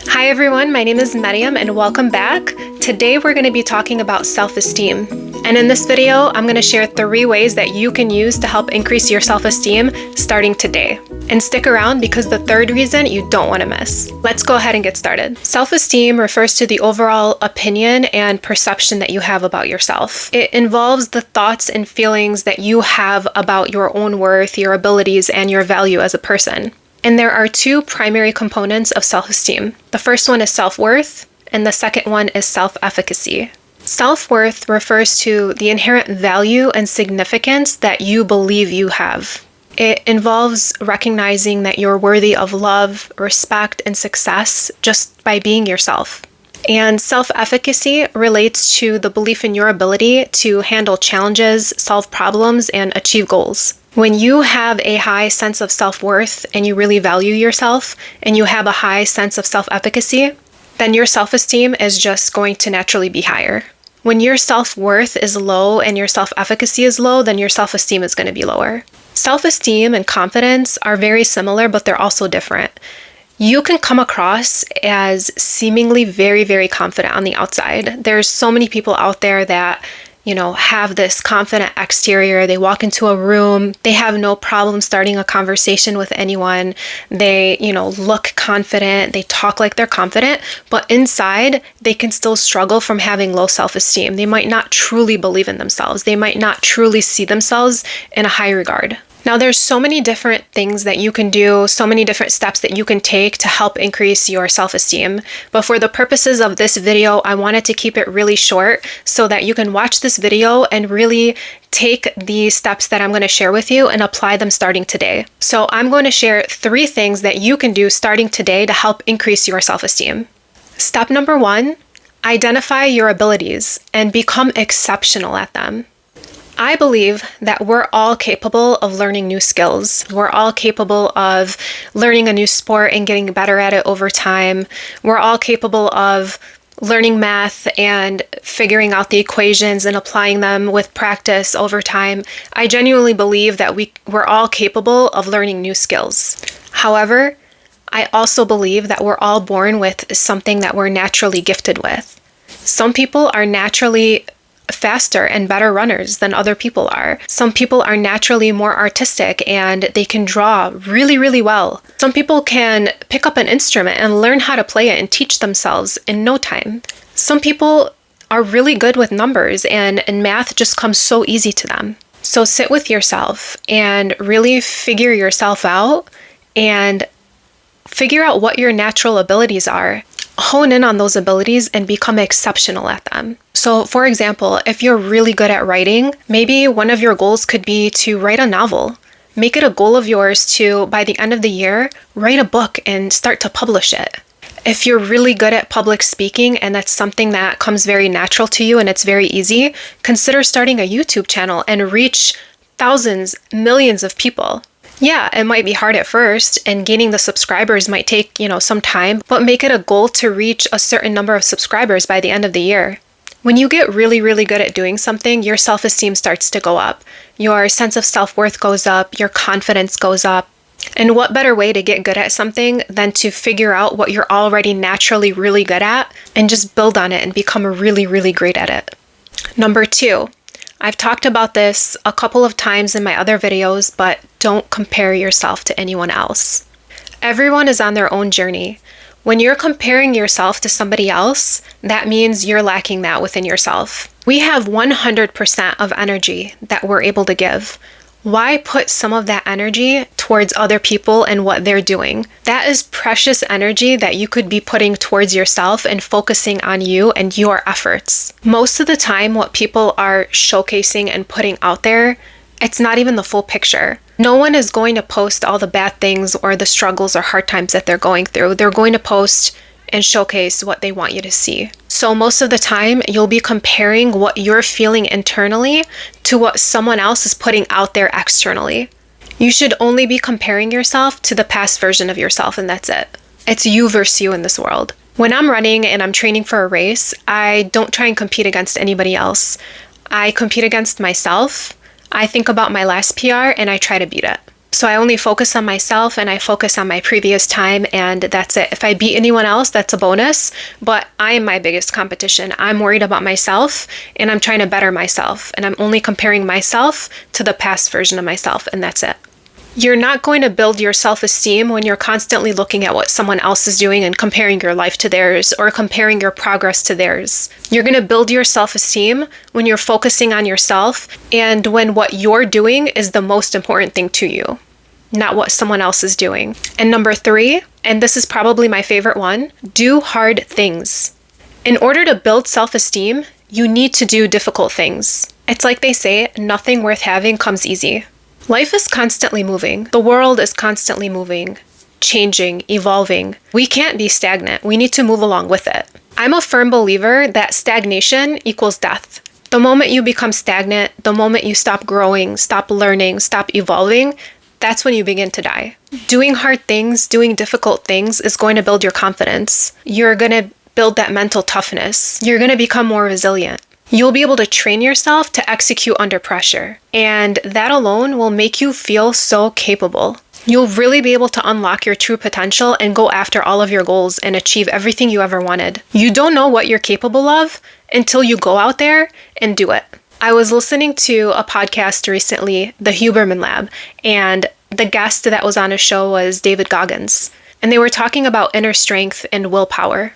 Hi everyone, my name is Mariam and welcome back. Today we're going to be talking about self-esteem. And in this video, I'm going to share 3 ways that you can use to help increase your self-esteem starting today. And stick around because the 3rd reason you don't want to miss. Let's go ahead and get started. Self-esteem refers to the overall opinion and perception that you have about yourself. It involves the thoughts and feelings that you have about your own worth, your abilities, and your value as a person. And there are 2 primary components of self-esteem. The first one is self-worth, and the second one is self-efficacy. Self-worth refers to the inherent value and significance that you believe you have. It involves recognizing that you're worthy of love, respect, and success just by being yourself. And self-efficacy relates to the belief in your ability to handle challenges, solve problems, and achieve goals. When you have a high sense of self-worth and you really value yourself and you have a high sense of self-efficacy, then your self-esteem is just going to naturally be higher. When your self-worth is low and your self-efficacy is low, then your self-esteem is going to be lower. Self-esteem and confidence are very similar, but they're also different. You can come across as seemingly very, very confident on the outside. There's so many people out there that have this confident exterior. They walk into a room, they have no problem starting a conversation with anyone. They, look confident, they talk like they're confident, but inside they can still struggle from having low self-esteem. They might not truly believe in themselves. They might not truly see themselves in a high regard. Now, there's so many different things that you can do, so many different steps that you can take to help increase your self-esteem. But for the purposes of this video, I wanted to keep it really short so that you can watch this video and really take the steps that I'm going to share with you and apply them starting today. So I'm going to share 3 things that you can do starting today to help increase your self-esteem. Step number 1, identify your abilities and become exceptional at them. I believe that we're all capable of learning new skills. We're all capable of learning a new sport and getting better at it over time. We're all capable of learning math and figuring out the equations and applying them with practice over time. I genuinely believe that we're all capable of learning new skills. However, I also believe that we're all born with something that we're naturally gifted with. Some people are naturally faster and better runners than other people are. Some people are naturally more artistic and they can draw really, really well. Some people can pick up an instrument and learn how to play it and teach themselves in no time. Some people are really good with numbers and math just comes so easy to them. So sit with yourself and really figure yourself out and figure out what your natural abilities are. Hone in on those abilities and become exceptional at them. So for example, if you're really good at writing, maybe one of your goals could be to write a novel. Make it a goal of yours to, by the end of the year, write a book and start to publish it. If you're really good at public speaking and that's something that comes very natural to you and it's very easy, consider starting a YouTube channel and reach thousands, millions of people. Yeah, it might be hard at first and gaining the subscribers might take, some time, but make it a goal to reach a certain number of subscribers by the end of the year. When you get really, really good at doing something, your self-esteem starts to go up. Your sense of self-worth goes up, your confidence goes up. And what better way to get good at something than to figure out what you're already naturally really good at and just build on it and become really, really great at it. Number 2. I've talked about this a couple of times in my other videos, but don't compare yourself to anyone else. Everyone is on their own journey. When you're comparing yourself to somebody else, that means you're lacking that within yourself. We have 100% of energy that we're able to give. Why put some of that energy towards other people and what they're doing? That is precious energy that you could be putting towards yourself and focusing on you and your efforts. Most of the time, what people are showcasing and putting out there, it's not even the full picture. No one is going to post all the bad things or the struggles or hard times that they're going through. They're going to post and showcase what they want you to see. So most of the time, you'll be comparing what you're feeling internally to what someone else is putting out there externally. You should only be comparing yourself to the past version of yourself, and that's it. It's you versus you in this world. When I'm running and I'm training for a race, I don't try and compete against anybody else. I compete against myself. I think about my last PR and I try to beat it. So I only focus on myself and I focus on my previous time, and that's it. If I beat anyone else, that's a bonus, but I am my biggest competition. I'm worried about myself and I'm trying to better myself, and I'm only comparing myself to the past version of myself, and that's it. You're not going to build your self-esteem when you're constantly looking at what someone else is doing and comparing your life to theirs or comparing your progress to theirs. You're going to build your self-esteem when you're focusing on yourself and when what you're doing is the most important thing to you, not what someone else is doing. And number 3, and this is probably my favorite one, do hard things. In order to build self-esteem, you need to do difficult things. It's like they say, nothing worth having comes easy. Life is constantly moving. The world is constantly moving, changing, evolving. We can't be stagnant. We need to move along with it. I'm a firm believer that stagnation equals death. The moment you become stagnant, the moment you stop growing, stop learning, stop evolving, that's when you begin to die. Doing hard things, doing difficult things is going to build your confidence. You're going to build that mental toughness. You're going to become more resilient. You'll be able to train yourself to execute under pressure, and that alone will make you feel so capable. You'll really be able to unlock your true potential and go after all of your goals and achieve everything you ever wanted. You don't know what you're capable of until you go out there and do it. I was listening to a podcast recently, the Huberman Lab, and the guest that was on a show was David Goggins, and they were talking about inner strength and willpower.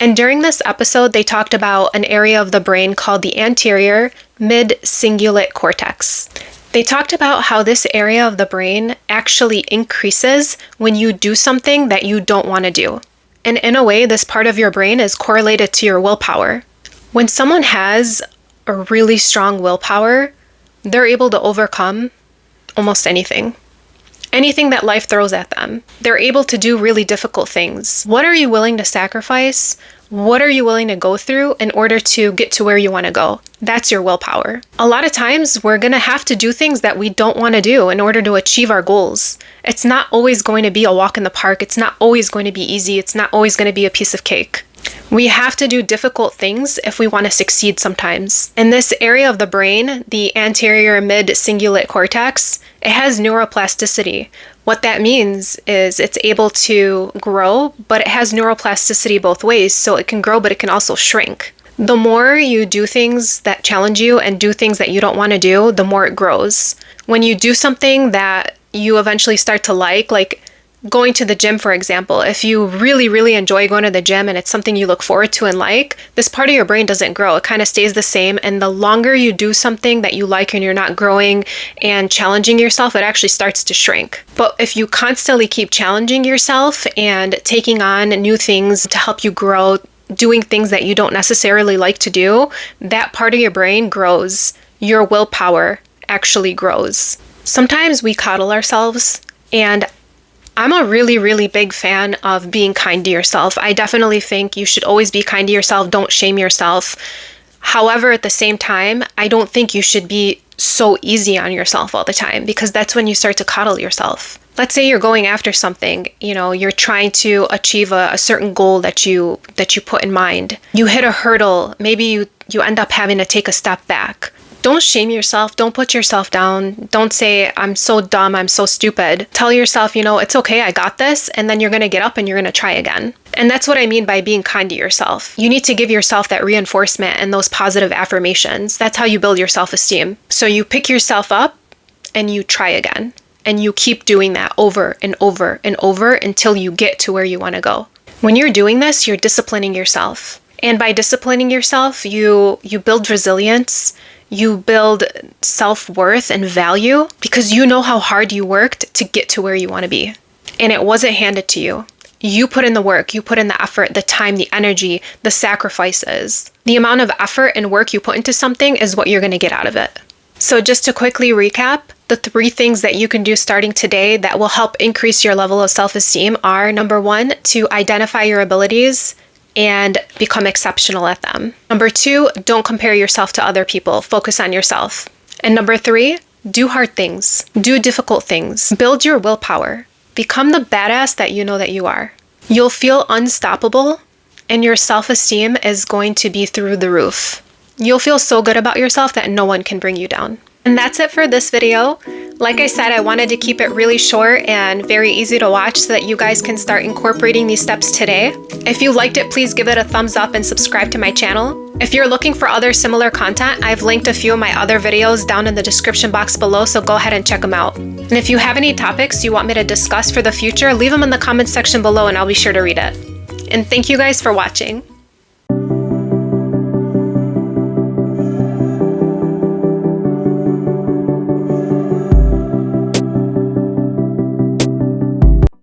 And during this episode, they talked about an area of the brain called the Anterior Mid-Cingulate Cortex. They talked about how this area of the brain actually increases when you do something that you don't want to do. And in a way, this part of your brain is correlated to your willpower. When someone has a really strong willpower, they're able to overcome almost anything. Anything that life throws at them. They're able to do really difficult things. What are you willing to sacrifice? What are you willing to go through in order to get to where you want to go? That's your willpower. A lot of times we're going to have to do things that we don't want to do in order to achieve our goals. It's not always going to be a walk in the park. It's not always going to be easy. It's not always going to be a piece of cake. We have to do difficult things if we want to succeed sometimes. In this area of the brain, the anterior mid-cingulate cortex, it has neuroplasticity. What that means is it's able to grow, but it has neuroplasticity both ways, so it can grow, but it can also shrink. The more you do things that challenge you and do things that you don't want to do, the more it grows. When you do something that you eventually start to like going to the gym, for example, if you really, really enjoy going to the gym and it's something you look forward to and like, this part of your brain doesn't grow. It kind of stays the same. And the longer you do something that you like and you're not growing and challenging yourself, it actually starts to shrink. But if you constantly keep challenging yourself and taking on new things to help you grow, doing things that you don't necessarily like to do, that part of your brain grows. Your willpower actually grows. Sometimes we coddle ourselves, and I'm a really, really big fan of being kind to yourself. I definitely think you should always be kind to yourself. Don't shame yourself. However, at the same time, I don't think you should be so easy on yourself all the time, because that's when you start to coddle yourself. Let's say you're going after something, you're trying to achieve a certain goal that you put in mind. You hit a hurdle. Maybe you end up having to take a step back. Don't shame yourself. Don't put yourself down. Don't say, I'm so dumb, I'm so stupid. Tell yourself, it's okay, I got this. And then you're going to get up and you're going to try again. And that's what I mean by being kind to yourself. You need to give yourself that reinforcement and those positive affirmations. That's how you build your self-esteem. So you pick yourself up and you try again. And you keep doing that over and over and over until you get to where you want to go. When you're doing this, you're disciplining yourself. And by disciplining yourself, you build resilience. You build self-worth and value because you know how hard you worked to get to where you want to be. And it wasn't handed to you. You put in the work, you put in the effort, the time, the energy, the sacrifices. The amount of effort and work you put into something is what you're going to get out of it. So just to quickly recap, the 3 things that you can do starting today that will help increase your level of self-esteem are, number 1, to identify your abilities and become exceptional at them. Number 2, don't compare yourself to other people. Focus on yourself. And number 3, do hard things. Do difficult things. Build your willpower. Become the badass that you know that you are. You'll feel unstoppable, and your self-esteem is going to be through the roof. You'll feel so good about yourself that no one can bring you down. And that's it for this video. Like I said, I wanted to keep it really short and very easy to watch so that you guys can start incorporating these steps today. If you liked it, please give it a thumbs up and subscribe to my channel. If you're looking for other similar content, I've linked a few of my other videos down in the description box below, so go ahead and check them out. And if you have any topics you want me to discuss for the future, leave them in the comments section below and I'll be sure to read it. And thank you guys for watching.